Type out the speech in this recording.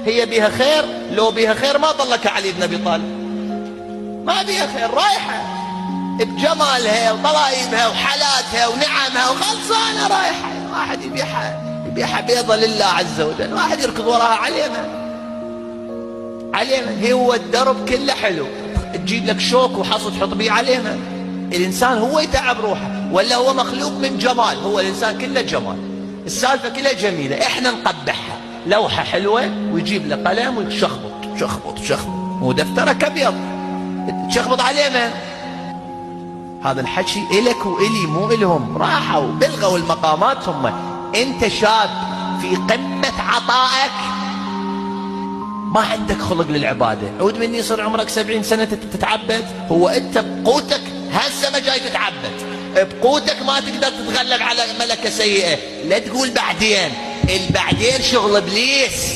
هي بيها خير؟ لو بيها خير ما ضلك علي بن ابي طالب، ما بيها خير، رايحه بجمالها وطلايبها وحالاتها ونعمها وخلصانه رايحه. واحد يبيعها بيضه لله عز وجل، واحد يركض وراها علينا. هو الدرب كله حلو، تجيب لك شوك وحصى تحط بيه علينا. الانسان هو يتعب روحه ولا هو مخلوق من جمال؟ هو الانسان كله جمال، السالفه كلها جميله، احنا نقبحها. لوحه حلوه ويجيب له قلم ويشخبط شخبط شخبط، ودفترك ابيض تشخبط علينا. هذا الحكي الك والي مو الهم، راحوا بلغوا المقامات. هم انت شاب في قمه عطائك ما عندك خلق للعباده، عود مني يصير عمرك 70 سنه تتعبد. هو انت بقوتك هسه ما جاي تتعبد، بقوتك ما تقدر تتغلب على ملكه سيئه، لا تقول بعدين، البعدين شغل ابليس.